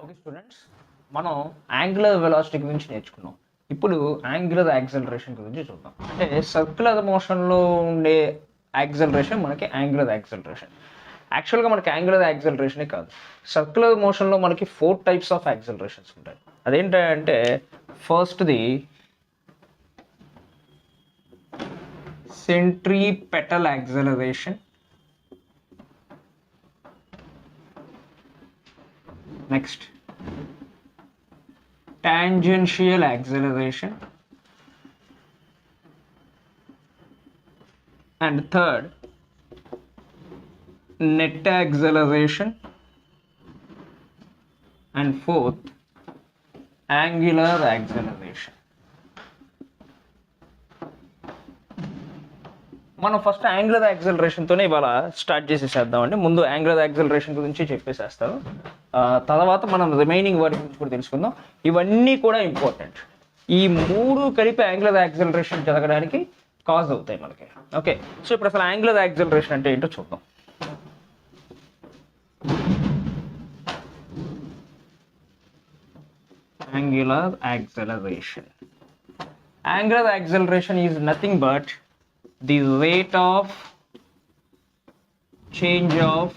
Okay students, మనం angular velocity గురించి నేర్చుకున్నాం. ఇప్పుడు యాంగులర్ యాక్సలరేషన్ గురించి చూద్దాం. అంటే సర్క్యులర్ మోషన్లో ఉండే యాక్సలరేషన్ మనకి యాంగులర్ యాక్సలరేషన్. యాక్చువల్గా మనకి యాంగులర్ యాక్సలరేషనే కాదు, సర్క్యులర్ మోషన్లో మనకి 4 టైప్స్ ఆఫ్ యాక్సలరేషన్స్ ఉంటాయి. అదేంటంటే ఫస్ట్ది centripetal acceleration, next tangential acceleration, and third net acceleration, and fourth angular acceleration. మనం ఫస్ట్ యాంగులర్ యాక్సలరేషన్తోనే ఇవాళ స్టార్ట్ చేసేసేద్దామండి. ముందు యాంగులర్ యాక్సలరేషన్ గురించి చెప్పేసేస్తారు, తర్వాత మనం రిమైనింగ్ వాటి గురించి కూడా తెలుసుకుందాం. ఇవన్నీ కూడా ఇంపార్టెంట్. ఈ మూడు కలిపి యాంగులర్ యాక్సలరేషన్ జరగడానికి కాజ్ అవుతాయి మనకి. ఓకే, సో ఇప్పుడు అసలు యాంగులర్ యాక్సలరేషన్ అంటే ఏంటో చూద్దాం. Angular acceleration is nothing but the rate of change of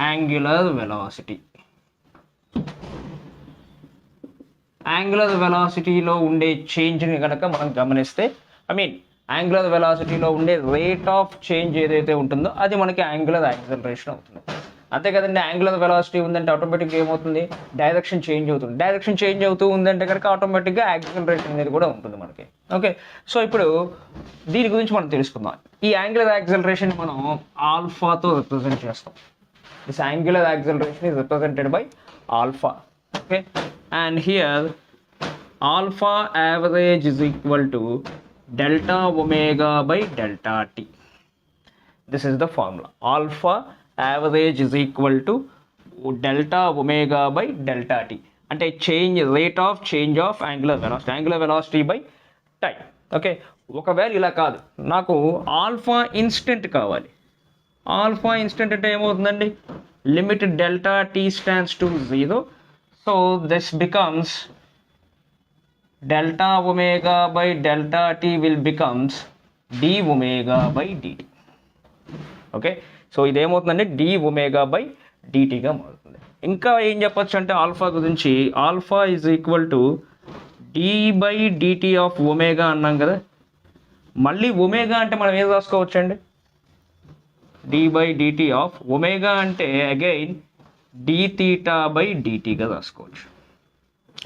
angular velocity. Angular వెలాసిటీలో ఉండే చేంజ్ని కనుక మనం గమనిస్తే, యాంగులర్ వెలాసిటీలో ఉండే రేట్ ఆఫ్ చేంజ్ ఏదైతే ఉంటుందో అది మనకి యాంగులర్ యాక్సలరేషన్ అవుతుంది. అంతే కదండి, యాంగులర్ వెలాసిటీ ఉందంటే ఆటోమేటిక్గా ఏమవుతుంది, డైరెక్షన్ చేంజ్ అవుతుంది. డైరెక్షన్ చేంజ్ అవుతూ ఉందంటే కనుక ఆటోమేటిక్గా యాక్సలరేషన్ అనేది కూడా ఉంటుంది మనకి. ఓకే, సో ఇప్పుడు దీని గురించి మనం తెలుసుకుందాం. ఈ యాంగులర్ యాక్సలరేషన్ మనం ఆల్ఫాతో రిప్రజెంట్ చేస్తాం. This angular acceleration is represented by alpha. Okay, and here alpha average is equal to delta omega by delta t. This is the formula. Alpha average is equal to delta omega by delta t, అంటే rate of change of angular velocity by time. Okay, ఒకవేళ ఇలా కాదు, నాకు alpha instant కావాలి. Alpha instant అంటే ఏమవుతుందండి, limit delta t stands to 0, so this becomes delta omega by delta t will becomes d omega by d t. Okay, so ఇదేమవుతుందంటే d omega by డిటీగా మారుతుంది. ఇంకా ఏం చెప్పొచ్చు అంటే ఆల్ఫా గురించి, alpha is equal to d by d t of omega అన్నాం కదా. మళ్ళీ ఒమేగా అంటే మనం ఏం రాసుకోవచ్చు అండి, d by d t of omega అంటే అగైన్ డి థీటా బై డిటీగా రాసుకోవచ్చు.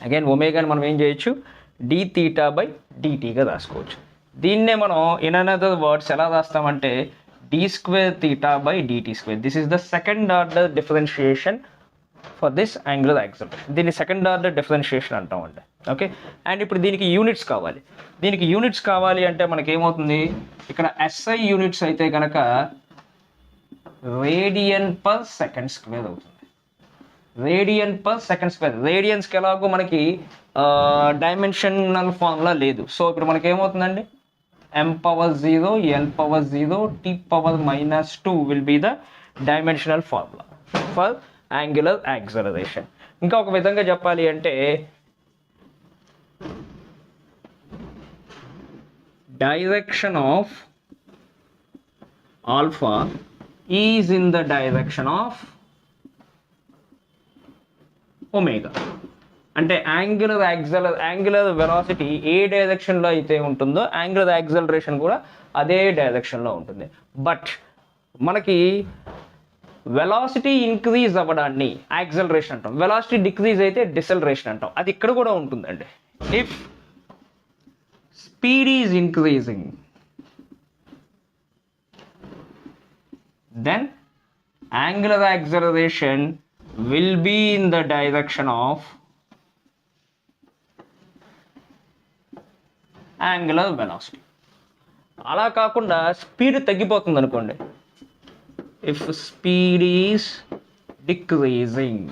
అగైన్ ఒమేగాని మనం ఏం చేయొచ్చు, డి థీటా బై డిటీగా రాసుకోవచ్చు. దీన్నే మనం ఇన్ అనదర్ వర్డ్స్ ఎలా రాస్తామంటే d square theta by dt square. This is the second order differentiation for this angular acceleration. దీన్ని సెకండ్ ఆర్డర్ డిఫరెన్షియేషన్ అంటామండి. ఓకే, అండ్ ఇప్పుడు దీనికి యూనిట్స్ కావాలి. అంటే మనకి ఏమవుతుంది, ఇక్కడ SI యూనిట్స్ అయితే కనుక రేడియన్ పర్ సెకండ్ స్క్వేర్ అవుతుంది. Radian per second square. రేడియన్స్కి ఎలాగో మనకి డైమెన్షనల్ ఫార్ములా లేదు. సో ఇప్పుడు మనకి ఏమవుతుందండి, m power 0, l power 0, t power minus 2 will be the dimensional formula for angular acceleration. ఇంకా ఒక విధంగా చెప్పాలి అంటే direction of alpha is in the direction of omega. అంటే యాంగులర్ వెలాసిటీ ఏ డైరెక్షన్లో అయితే ఉంటుందో యాంగులర్ యాక్సలరేషన్ కూడా అదే డైరెక్షన్లో ఉంటుంది. బట్ మనకి వెలాసిటీ ఇంక్రీజ్ అవ్వడాన్ని యాక్సలరేషన్ అంటాం, వెలాసిటీ డిక్రీజ్ అయితే డిసెలరేషన్ అంటాం. అది ఇక్కడ కూడా ఉంటుందండి. If speed is increasing then angular acceleration will be in the direction of angular velocity. అలా కాకుండా స్పీడ్ తగ్గిపోతుంది అనుకోండి, if speed is decreasing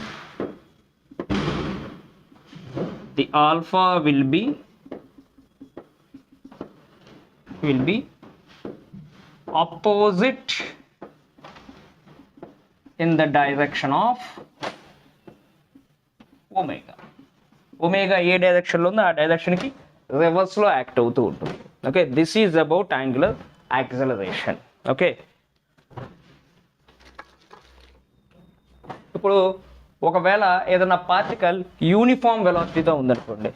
the alpha will be opposite in the direction of omega. Omega ఏ డైరెక్షన్లో ఉందో ఆ డైరెక్షన్కి రివర్స్లో యాక్ట్ అవుతూ ఉంటుంది. Okay, this is about angular acceleration. Okay, ఇప్పుడు ఒకవేళ ఏదైనా పార్టికల్ యూనిఫామ్ వెలాసిటీతో ఉందనుకోండి,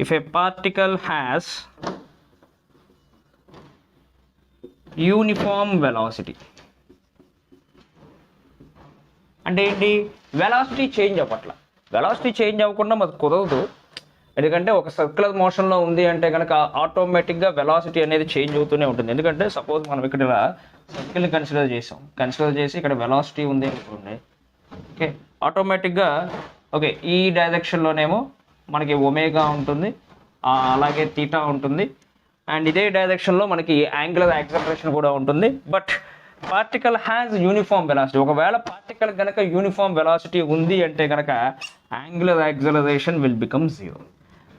if a particle has uniform velocity అంటే ఏంటి, వెలాసిటీ చేంజ్ అవ్వట్ల. వెలాసిటీ చేంజ్ అవ్వకుండా మనకు కుదరదు, ఎందుకంటే ఒక సర్క్యులర్ మోషన్లో ఉంది అంటే కనుక ఆటోమేటిక్గా వెలాసిటీ అనేది చేంజ్ అవుతూనే ఉంటుంది. ఎందుకంటే సపోజ్ మనం ఇక్కడ ఇలా సర్కిల్ని కన్సిడర్ చేసి ఇక్కడ వెలాసిటీ ఉంది అనుకోండి. ఓకే, ఆటోమేటిక్గా ఓకే ఈ డైరెక్షన్లోనేమో మనకి ఒమేగా ఉంటుంది, అలాగే తీటా ఉంటుంది, అండ్ ఇదే డైరెక్షన్లో మనకి యాంగులర్ యాక్సలరేషన్ కూడా ఉంటుంది. But particle has uniform velocity. ఒకవేళ పార్టికల్ కనుక యూనిఫామ్ వెలాసిటీ ఉంది అంటే కనుక angular acceleration will become zero.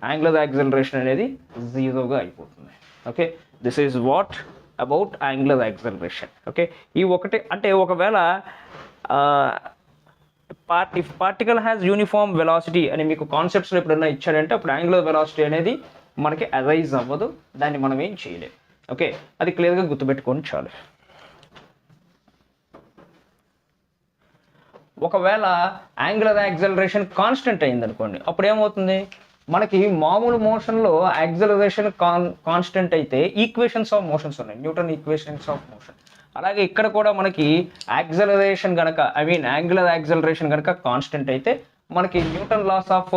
Angular acceleration అనేది జీరోగా అయిపోతుంది. Okay, this is what about angular acceleration. Okay, ఈ ఒకటి అంటే ఒకవేళ if particle has uniform velocity అని మీకు కాన్సెప్ట్స్లో ఎప్పుడన్నా ఇచ్చాడంటే అప్పుడు యాంగులర్ వెలాసిటీ అనేది మనకి అరైజ్ అవ్వదు, దాన్ని మనం ఏం చేయలేము. ఓకే, అది క్లియర్గా గుర్తుపెట్టుకొని చాలు. ఒకవేళ యాంగులర్ యాక్సలరేషన్ కాన్స్టెంట్ అయిందనుకోండి, అప్పుడు ఏమవుతుంది, మనకి మామూలు మోషన్లో యాక్సలరేషన్ కాన్స్టెంట్ అయితే ఈక్వేషన్స్ ఆఫ్ మోషన్స్ ఉన్నాయి, న్యూటన్ ఈక్వేషన్స్ ఆఫ్ మోషన్. అలాగే ఇక్కడ కూడా మనకి యాక్సలరేషన్ కనుక యాంగులర్ యాక్సలరేషన్ కనుక కాన్స్టెంట్ అయితే మనకి న్యూటన్ లాస్ ఆఫ్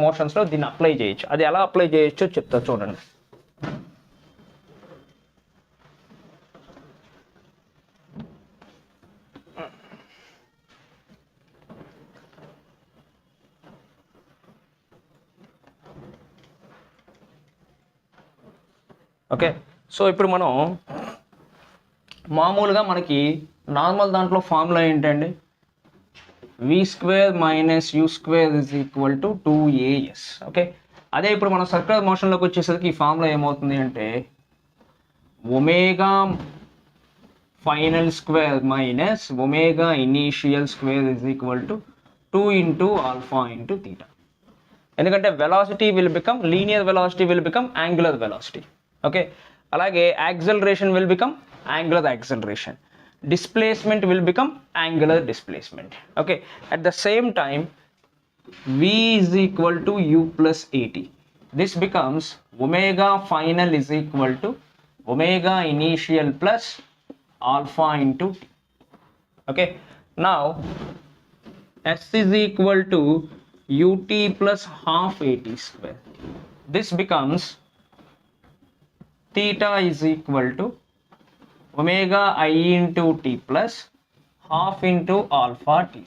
మోషన్స్లో దీన్ని అప్లై చేయొచ్చు. అది ఎలా అప్లై చేయొచ్చో చెప్తా చూడండి. ఓకే, సో ఇప్పుడు మనం మామూలుగా మనకి నార్మల్ దాంట్లో ఫార్ములా ఏంటండి, v² - u² = 2as. ఓకే, అదే ఇప్పుడు మనం సర్క్యులర్ మోషన్లోకి వచ్చేసరికి ఈ ఫార్ములా ఏమవుతుంది అంటే omega final square minus omega initial square = 2 × α × θ. ఎందుకంటే velocity will become linear velocity will become angular velocity. Okay, అలాగే acceleration will become angular acceleration, displacement will become angular displacement. Okay, at the same time v = u + at. This becomes omega final = omega initial plus alpha × t. Okay, now s = ut plus half at². This becomes theta = omega I × t plus half × alpha t².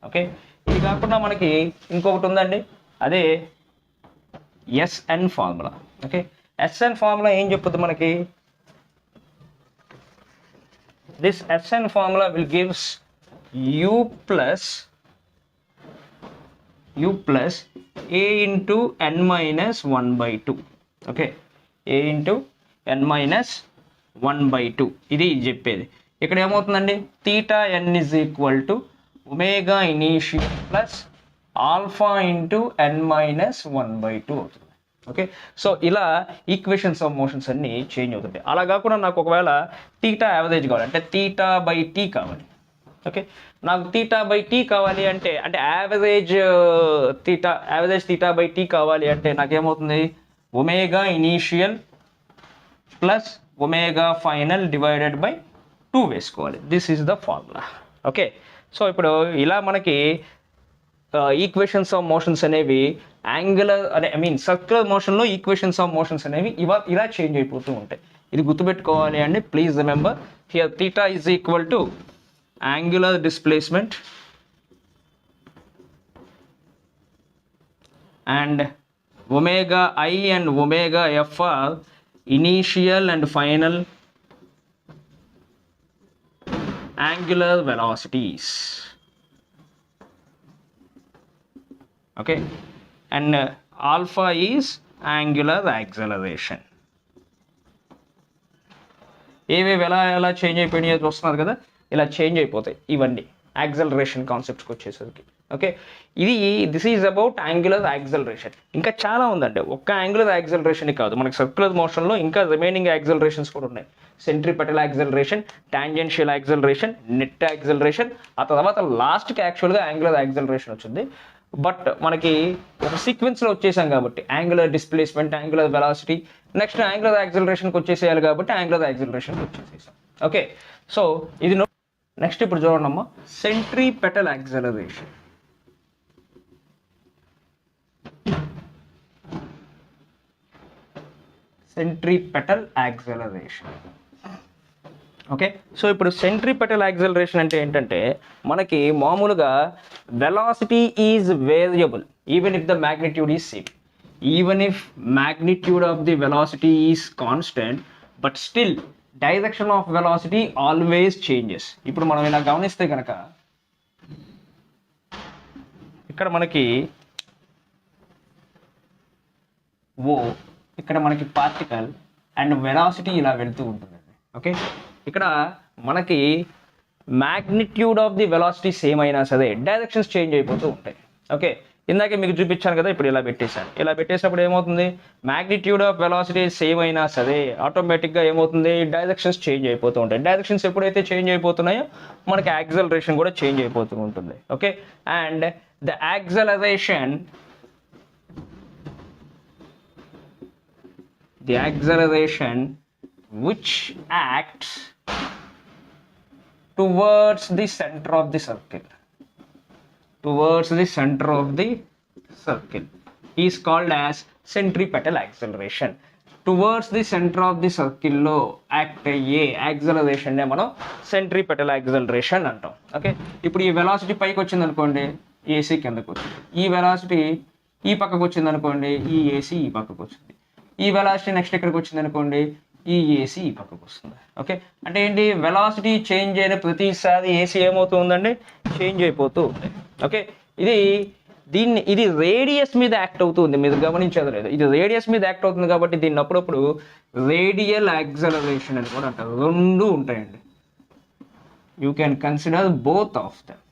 Okay, ఇది కాకుండా మనకి ఇంకొకటి ఉందండి, అదే SN formula. Okay, SN formula ఏం చెప్తుంది మనకి, this SN formula will gives u plus a × n-1/2. Okay, a × n-1/2 ఇది చెప్పేది. ఇక్కడ ఏమవుతుందండి, θn = omega initial plus alpha × n-1/2 అవుతుంది. ఓకే, సో ఇలా ఈక్వేషన్స్ ఆఫ్ మోషన్స్ అన్నీ చేంజ్ అవుతుంటాయి. అలా కాకుండా నాకు ఒకవేళ తీటా యావరేజ్ కావాలి అంటే θ/t కావాలి. ఓకే, నాకు θ/t కావాలి అంటే యావరేజ్ θ/t కావాలి అంటే నాకేమవుతుంది, omega initial plus omega final /2 వేసుకోవాలి. This is the formula. Okay, so ఇప్పుడు ఇలా మనకి ఈక్వేషన్స్ ఆఫ్ మోషన్స్ అనేవి యాంగులర్ సర్క్యులర్ మోషన్లో ఈక్వేషన్స్ ఆఫ్ మోషన్స్ అనేవి ఇలా చేంజ్ అయిపోతూ ఉంటాయి. ఇది గుర్తుపెట్టుకోవాలి అండి. Please remember here θ = angular displacement and omega I and omega f are initial and final angular velocities. Okay, and alpha is angular acceleration. ఏవేవి ఎలా చేంజ్ అయిపోయినాయో చూస్తున్నారు కదా, ఇలా చేంజ్ అయిపోతాయి ఇవన్నీ యాక్సలరేషన్ కాన్సెప్ట్కి వచ్చేసరికి. Okay, this is about angular acceleration. ఇంకా చాలా ఉందండి, ఒక్క యాంగులర్ యాక్సలరేషన్ కాదు, మనకి సర్క్యులర్ మోషన్లో ఇంకా రిమైనింగ్ యాక్సలరేషన్స్ కూడా ఉన్నాయి. Centripetal acceleration, tangential acceleration, net acceleration, ఆ తర్వాత లాస్ట్కి యాక్చువల్గా యాంగులర్ యాక్సలరేషన్ వచ్చింది. బట్ మనకి ఒక సీక్వెన్స్లో వచ్చేసాం కాబట్టి angular displacement, angular velocity, next angular యాక్సలరేషన్కి వచ్చేసేయాలి కాబట్టి యాంగులర్ యాక్సలరేషన్కి వచ్చేసేసాం. ఓకే, సో ఇది నెక్స్ట్ ఇప్పుడు చూడండమ్మా, centripetal acceleration. Centripetal acceleration. Okay, so ఇప్పుడు సెంట్రిపెటల్ యాక్సలరేషన్ అంటే ఏంటంటే మనకి మామూలుగా velocity is variable even if the magnitude is same. Even if magnitude of the velocity is constant but still direction of velocity always changes. ఇప్పుడు మనం ఇలా గమనిస్తే కనుక ఇక్కడ మనకి ఇక్కడ మనకి పార్టికల్ అండ్ వెలాసిటీ ఇలా వెళ్తూ ఉంటుందండి. ఓకే, ఇక్కడ మనకి magnitude of the velocity same అయినా సరే డైరెక్షన్స్ చేంజ్ అయిపోతూ ఉంటాయి. ఓకే, ఇందాకే మీకు చూపించాను కదా, ఇప్పుడు ఇలా పెట్టేశాను. ఇలా పెట్టేసినప్పుడు ఏమవుతుంది, మ్యాగ్నిట్యూడ్ ఆఫ్ వెలాసిటీ సేమ్ అయినా సరే ఆటోమేటిక్గా ఏమవుతుంది, డైరెక్షన్స్ చేంజ్ అయిపోతూ ఉంటాయి. డైరెక్షన్స్ ఎప్పుడైతే చేంజ్ అయిపోతున్నాయో మనకి యాక్సలరేషన్ కూడా చేంజ్ అయిపోతూ ఉంటుంది. Okay, and the acceleration which acts towards the center of the circle is called as centripetal acceleration. Towards the center of the circle లో యాక్ట్ అయ్యే యాక్సలరేషన్ నే మనం సెంట్రిపెటల్ యాక్సలరేషన్ అంటాం. ఓకే, ఇప్పుడు ఈ వెలాసిటీ పైకి వచ్చింది అనుకోండి, ఏసీ కిందకు వచ్చింది. ఈ వెలాసిటీ ఈ పక్కకు వచ్చింది అనుకోండి, ఈ ఏసీ ఈ పక్కకు వచ్చింది. ఈ వెలాసిటీ నెక్స్ట్ ఇక్కడికి వచ్చింది అనుకోండి, ఈ ఏసీ ఈ పక్కకు వస్తుంది. ఓకే, అంటే ఏంటి, వెలాసిటీ చేంజ్ అయిన ప్రతిసారి ఏసీ ఏమవుతుందండి, చేంజ్ అయిపోతూ ఉంది. ఓకే, ఇది రేడియస్ మీద యాక్ట్ అవుతుంది, మీరు గమనించేది లేదు, ఇది రేడియస్ మీద యాక్ట్ అవుతుంది కాబట్టి దీన్ని అప్పుడప్పుడు రేడియల్ యాక్సలరేషన్ అని కూడా అంటారు. రెండు ఉంటాయండి, you can consider both of them.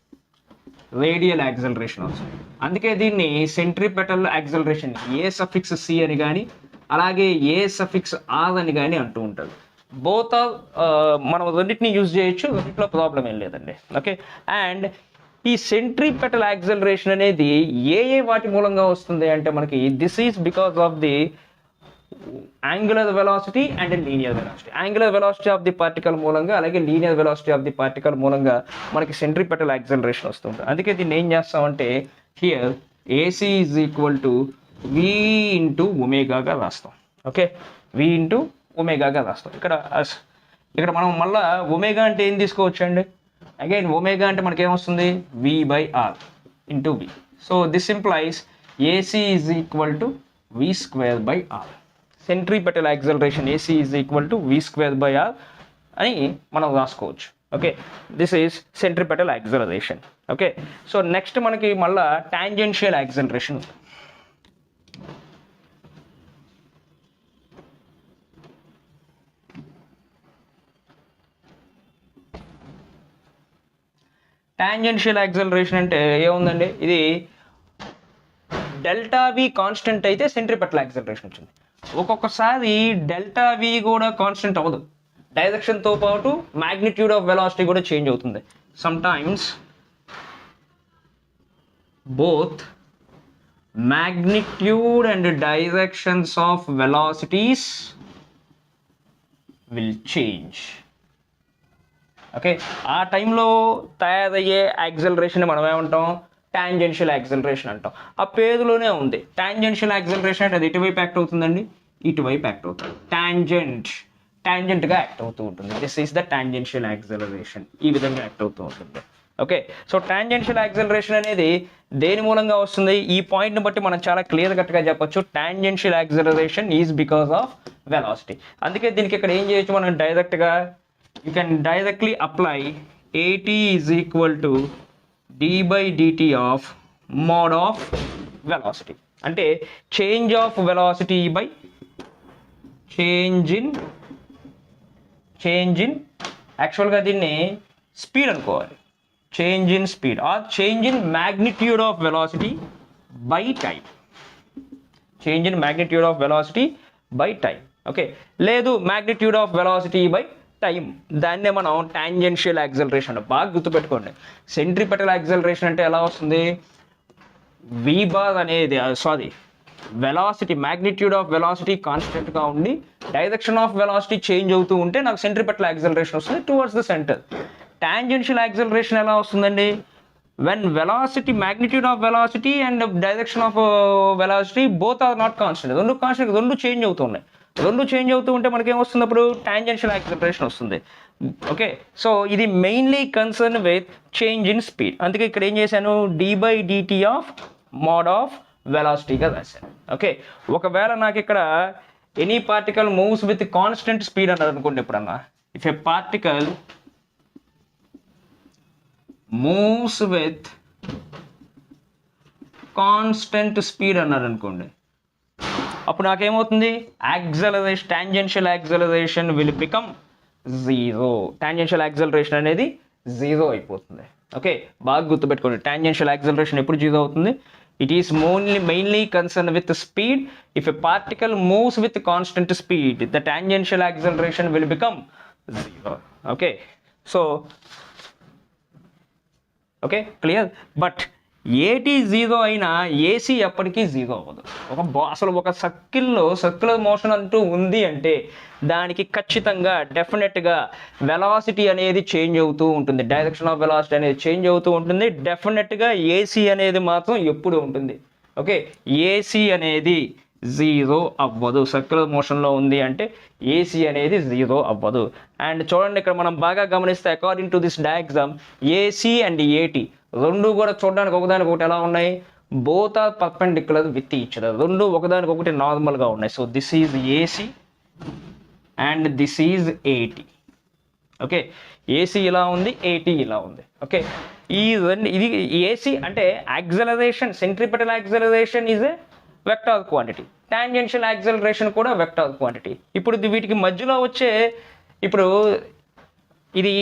Radial acceleration వస్తుంది, అందుకే దీన్ని సెంట్రిపెటల్ యాక్సలరేషన్ ఏ సఫిక్స్ సి అని కానీ అలాగే ఏ సఫిక్స్ ఆర్ అని కానీ అంటూ ఉంటారు. బోత్ మనం రెండింటిని యూజ్ చేయొచ్చు, రెండింటిలో ప్రాబ్లం ఏం లేదండి. ఓకే, అండ్ ఈ సెంట్రిపెటల్ యాక్సలరేషన్ అనేది ఏ వాటి మూలంగా వస్తుంది అంటే మనకి this is because of the angular velocity and linear velocity. Angular velocity of the particle మూలంగా అలాగే linear velocity of the particle మూలంగా మనకి సెంట్రిపెటల్ యాక్సలరేషన్ వస్తుంది. అందుకే దీన్ని ఏం చేస్తామంటే here AC is equal to v into ఒమేగాగా రాస్తాం. ఓకే, వి ఇంటూ ఒమేగాగా రాస్తాం. ఇక్కడ మనం మళ్ళీ ఒమేగా అంటే ఏం తీసుకోవచ్చు అండి, అగైన్ ఒమేగా అంటే మనకి ఏమొస్తుంది, v by r into v. So this implies AC is equal to v square by r. Centripetal acceleration AC is equal to v square by r అని మనం రాసుకోవచ్చు. Okay, this is centripetal acceleration. Okay, so next మనకి మళ్ళీ tangential acceleration. Tangential acceleration అంటే ఏముందండి, ఇది delta v constant అయితే centripetal acceleration వచ్చింది. ఒక్కొక్కసారి డెల్టా వి కూడా కాన్స్టెంట్ అవ్వదు, డైరెక్షన్తో పాటు మ్యాగ్నిట్యూడ్ ఆఫ్ వెలాసిటీ కూడా చేంజ్ అవుతుంది. Some times both magnitude and directions of velocities will change. Okay, ఆ టైంలో తయారయ్యే యాక్సలరేషన్ మనం ఏమంటాం, టాంజెన్షియల్ యాక్సలరేషన్ అంటాం. ఆ పేరులోనే ఉంది, టాంజెన్షియల్ యాక్సలరేషన్ అంటే అది ఇటువైపు యాక్ట్ అవుతుందండి, ఇటువైపు యాక్ట్ అవుతుంది, టాంజెంట్గా యాక్ట్ అవుతూ ఉంటుంది. This is the tangential acceleration, ఈ విధంగా యాక్ట్ అవుతూ ఉంటుంది. ఓకే, సో టాంజెన్షియల్ యాక్సలరేషన్ అనేది దేని మూలంగా వస్తుంది, ఈ పాయింట్ని బట్టి మనం చాలా క్లియర్ కట్గా చెప్పొచ్చు, tangential acceleration is because of velocity. అందుకే దీనికి ఇక్కడ ఏం చేయొచ్చు, మనం డైరెక్ట్గా you can directly apply AT is equal to d by dt of mod of velocity. అంటే change of velocity by change in యాక్చువల్గా దీన్ని స్పీడ్ అనుకోవాలి. Change in speed or change in magnitude of velocity by time. Change in magnitude of velocity by time. Okay, లేదు magnitude of velocity by time, దాన్నే మనం tangential acceleration. బాగా గుర్తుపెట్టుకోండి, centripetal acceleration అంటే ఎలా వస్తుంది, v బార్ అనేది వెలాసిటీ మ్యాగ్నిట్యూడ్ ఆఫ్ వెలాసిటీ కాన్స్టెంట్గా ఉండి డైరెక్షన్ ఆఫ్ వెలాసిటీ చేంజ్ అవుతూ ఉంటే నాకు సెంట్రిపెటల్ యాక్సలరేషన్ వస్తుంది towards the centre. Tangential acceleration ఎలా వస్తుందండి, when velocity, magnitude of velocity and direction of velocity both are not constant, రెండు కాన్స్టెంట్, రెండు చేంజ్ అవుతున్నాయి. రెండు చేంజ్ అవుతూ ఉంటే మనకి ఏమొస్తుంది, అప్పుడు టాంజెన్షియల్ యాక్సలరేషన్ వస్తుంది. ఓకే, సో ఇది mainly concern with change in speed. అందుకే ఇక్కడ ఏం చేశాను, d/dt ఆఫ్ మోడ్ ఆఫ్ వెలాసిటీగా రాశాను. ఓకే, ఒకవేళ నాకు ఇక్కడ any particle moves with constant speed అన్నారు అనుకోండి, ఎప్పుడన్నా if a particle moves with constant speed అన్నారు అనుకోండి, అప్పుడు నాకేమవుతుంది, acceleration, tangential acceleration will become zero. Tangential acceleration అనేది జీరో అయిపోతుంది. ఓకే, బాగా గుర్తుపెట్టుకోండి, టాంజెన్షియల్ యాక్సలరేషన్ ఎప్పుడు జీరో అవుతుంది, it is mainly concerned with speed. If a particle moves with constant speed, the tangential acceleration will become zero. Okay, so okay clear. But ఏటీ zero అయినా AC ఎప్పటికీ zero అవ్వదు. అసలు ఒక సర్క్యులర్ మోషన్ అంటూ ఉంది అంటే దానికి ఖచ్చితంగా డెఫినెట్గా వెలాసిటీ అనేది చేంజ్ అవుతూ ఉంటుంది, డైరెక్షన్ ఆఫ్ వెలాసిటీ అనేది చేంజ్ అవుతూ ఉంటుంది. డెఫినెట్గా ఏసీ అనేది మాత్రం ఎప్పుడు ఉంటుంది. ఓకే, ఏసీ అనేది జీరో అవ్వదు. సర్క్యులర్ మోషన్లో ఉంది అంటే ఏసీ అనేది జీరో అవ్వదు. అండ్ చూడండి, ఇక్కడ మనం బాగా గమనిస్తే according to this diagram AC and AT రెండు కూడా చూడడానికి ఒకదానికి ఒకటి ఎలా ఉన్నాయి, both are perpendicular with each other. రెండు ఒకదానికి ఒకటి నార్మల్గా ఉన్నాయి. So this is AC and this is AT. Okay, AC ఇలా ఉంది, ఏటీ ఇలా ఉంది. ఓకే, ఇది ఏసీ అంటే acceleration, centripetal acceleration is a vector quantity, tangential acceleration కూడా వెక్టార్ క్వాంటిటీ. ఇప్పుడు వీటికి మధ్యలో వచ్చే, ఇప్పుడు ఇది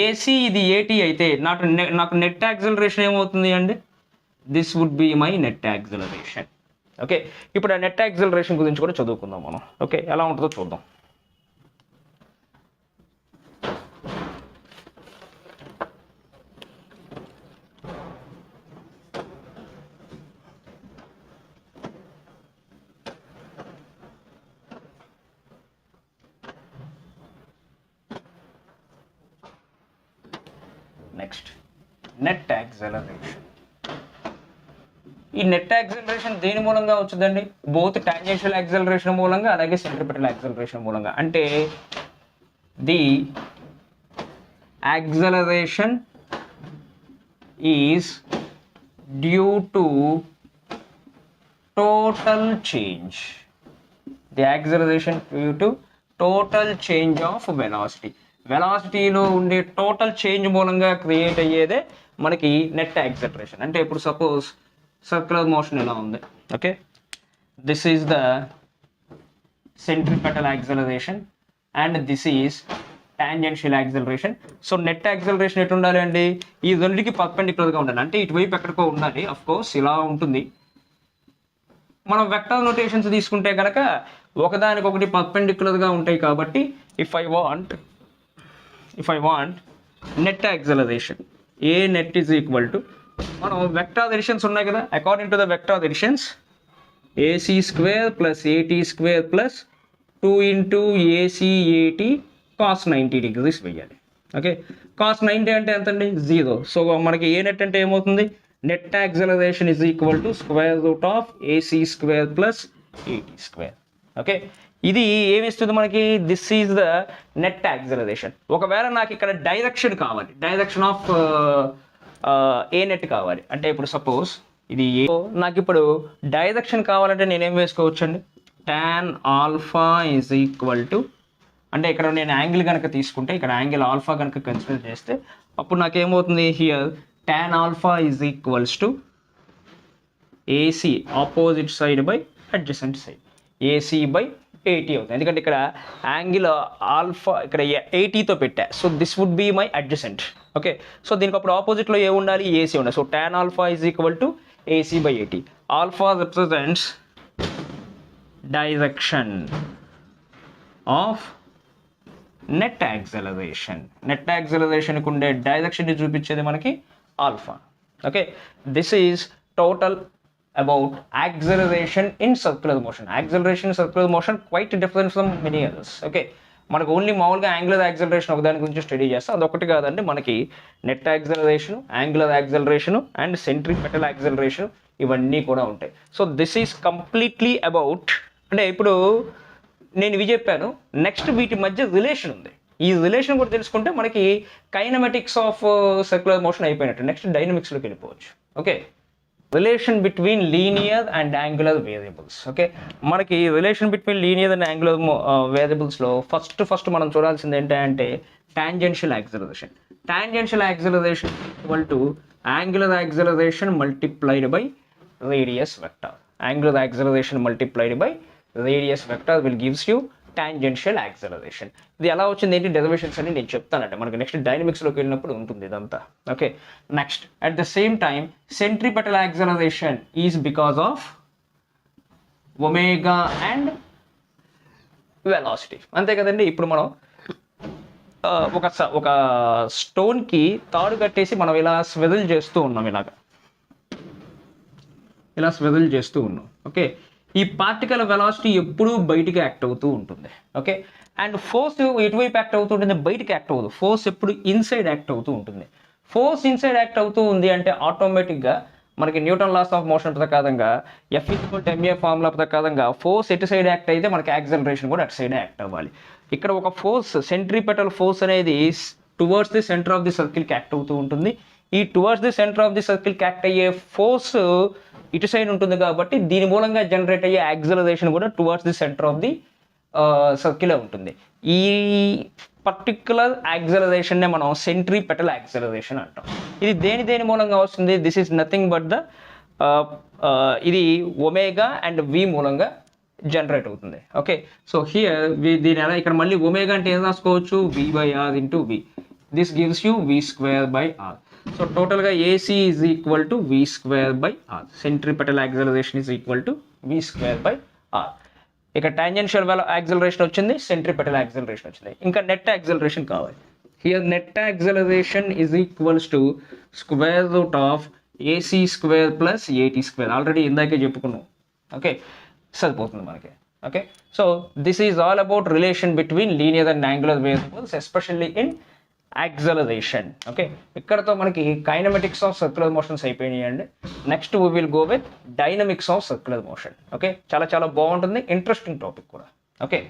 ఏసీ ఇది ఏటీ అయితే నాకు నెట్ యాక్సలరేషన్ ఏమవుతుంది అండి, this would be my net acceleration. Okay, ఇప్పుడు ఆ నెట్ యాక్సలరేషన్ గురించి కూడా చదువుకుందాం మనం. ఓకే, ఎలా ఉంటుందో చూద్దాం. Next net acceleration. ఈ నెట్ యాక్సలరేషన్ దేని మూలంగా వచ్చిందండి, బోత్ టాంజెన్షియల్ యాక్సలరేషన్ మూలంగా అలాగే సెంట్రిపెటల్ యాక్సలరేషన్ మూలంగా. అంటే the acceleration is due to total change. The acceleration due to total change of velocity. వెలాసిటీలో ఉండే టోటల్ చేంజ్ మూలంగా క్రియేట్ అయ్యేదే మనకి నెట్ యాక్సలరేషన్. అంటే ఇప్పుడు సపోజ్ సర్క్యులర్ మోషన్ ఎలా ఉంది, okay, this is the centripetal acceleration and this is tangential acceleration. So net acceleration ఎటు ఉండాలి అండి, ఈ రెండింటికి పర్పెండిక్యులర్గా ఉండాలి. అంటే ఇటువైపు ఎక్కడికో ఉండాలి, అఫ్ కోర్స్ ఇలా ఉంటుంది. మనం వెక్టర్ నోటేషన్స్ తీసుకుంటే కనుక ఒకదానికొకటి పర్పెండిక్యులర్గా ఉంటాయి కాబట్టి if I want net acceleration, a net is equal to, మనం వెక్టార్ ఎడిషన్స్ ఉన్నాయి కదా, according to the vector additions AC square plus AT square plus 2 into AC AT cos 90 degrees వేయాలి. ఓకే, కాస్ 90 అంటే ఎంత అండి, జీరో. సో మనకి ఏ net అంటే ఏమవుతుంది, net acceleration is equal to square root of AC square plus AT square. Okay, ఇది ఏమిస్తుంది మనకి, this is the net acceleration. ఒకవేళ నాకు ఇక్కడ డైరెక్షన్ కావాలి, డైరెక్షన్ ఆఫ్ ఏ నెట్ కావాలి అంటే, ఇప్పుడు సపోజ్ ఇది నాకు ఇప్పుడు డైరెక్షన్ కావాలంటే నేనేం వేసుకోవచ్చు అండి, tan alpha is equal to, అంటే ఇక్కడ నేను యాంగిల్ కనుక తీసుకుంటే, ఇక్కడ యాంగిల్ ఆల్ఫా కనుక కన్సిడర్ చేస్తే అప్పుడు నాకేమవుతుంది, here tan alpha is equals to AC opposite side by adjacent side, AC by 80 అవుతుంది, ఎందుకంటే ఇక్కడ యాంగిల్ ఆల్ఫా ఇక్కడ 80తో పెట్టా. So this would be my adjacent. Okay, so దీనికి అప్పుడు ఆపోజిట్లో ఏ ఉండాలి, ఏసీ ఉండాలి. So tan alpha is equal to AC by 80. Alpha represents direction of net acceleration. Net యాక్సలరేషన్కి ఉండే డైరెక్షన్ని చూపించేది మనకి alpha. Okay, this is total about acceleration in circular motion. Acceleration circular motion quite different from many others. Okay, మనకు only మామూలుగా angular acceleration ఒక దాని గురించి స్టడీ చేస్తాం, అదొకటి కాదండి. మనకి net acceleration, angular acceleration and centripetal acceleration ఇవన్నీ కూడా ఉంటాయి. So this is completely about, అంటే ఇప్పుడు నేను ఇవి చెప్పాను, నెక్స్ట్ వీటి మధ్య రిలేషన్ ఉంది. ఈ రిలేషన్ కూడా తెలుసుకుంటే మనకి కైనమెటిక్స్ ఆఫ్ సర్క్యులర్ మోషన్ అయిపోయినట్టు. నెక్స్ట్ డైనమిక్స్లోకి వెళ్ళిపోవచ్చు. Okay, relation between linear and angular variables. Okay, మనకి relation between linear and angular వేరియబుల్స్లో ఫస్ట్ మనం చూడాల్సింది ఏంటంటే tangential acceleration. Tangential acceleration equal to angular acceleration multiplied by radius vector. Angular acceleration multiplied by radius vector will gives you tangential acceleration. ఇది ఎలా వచ్చింది ఏంటి derivations అని నేను చెప్తానంటే, మనకి నెక్స్ట్ డైనమిక్స్లోకి వెళ్ళినప్పుడు ఉంటుంది ఇదంతా. Okay, next at the same time centripetal acceleration is because of omega and velocity. అంతే కదండి. ఇప్పుడు మనం ఒక స్టోన్కి తాడు కట్టేసి మనం ఇలా స్వెదల్ చేస్తూ ఉన్నాం, ఇలా స్వెదల్ చేస్తూ ఉన్నాం. ఓకే, ఈ పార్టికల్ వెలాసిటీ ఎప్పుడూ బయటికి యాక్ట్ అవుతూ ఉంటుంది. ఓకే, అండ్ ఫోర్స్ ఎటువైపు యాక్ట్ అవుతూ ఉంటుంది, బయటికి యాక్ట్ అవ్వదు. ఫోర్స్ ఎప్పుడు ఇన్సైడ్ యాక్ట్ అవుతూ ఉంటుంది. ఫోర్స్ ఇన్సైడ్ యాక్ట్ అవుతూ ఉంది అంటే ఆటోమేటిక్గా మనకి న్యూటన్ లాస్ ఆఫ్ మోషన్ ప్రకారంగా F=ma ఫార్ములా ప్రకారంగా ఫోర్స్ ఎటు సైడ్ యాక్ట్ అయితే మనకి యాక్సలరేషన్ కూడా అటు సైడ్ యాక్ట్ అవ్వాలి. ఇక్కడ ఒక ఫోర్స్ సెంట్రిపెటల్ ఫోర్స్ అనేది towards the centre of the సర్కిల్కి యాక్ట్ అవుతూ ఉంటుంది. ఈ towards the centre of the సర్కిల్కి యాక్ట్ అయ్యే ఫోర్స్ ఇటు సైడ్ ఉంటుంది కాబట్టి దీని మూలంగా జనరేట్ అయ్యే యాక్సలరేషన్ కూడా towards the centre of the circle ఉంటుంది. ఈ పర్టిక్యులర్ యాక్సలరేషన్నే మనం సెంట్రిపెటల్ యాక్సలరేషన్ అంటాం. ఇది దేని మూలంగా వస్తుంది, this is nothing but the ఇది ఒమేగా అండ్ వి మూలంగా జనరేట్ అవుతుంది. ఓకే, సో హియర్ దీని ఎలా ఇక్కడ మళ్ళీ ఒమేగా అంటే ఏం రాసుకోవచ్చు, V/R into v. This gives you V²/R. So టోటల్గా AC is equal to V²/R. Centripetal acceleration is equal to V²/R. ఇక టాంజెన్షియల్ యాక్సలరేషన్ వచ్చింది, సెంట్రిపెటల్ యాక్సలరేషన్ వచ్చింది. ఇంకా నెట్ యాక్సలరేషన్ కావాలి. Here net acceleration is equals to √of AC² plus AT². Already ఇందాకే చెప్పుకున్నాం. Okay, సరిపోతుంది మనకి. Okay, so this is all about relation between linear and angular variables especially in acceleration. Okay, ఇక్కడతో మనకి kinematics of circular motions అయిపోయినాయి అండి. Next we will go with dynamics of circular motion. Okay, చాలా బాగుంటుంది, interesting topic కూడా. Okay.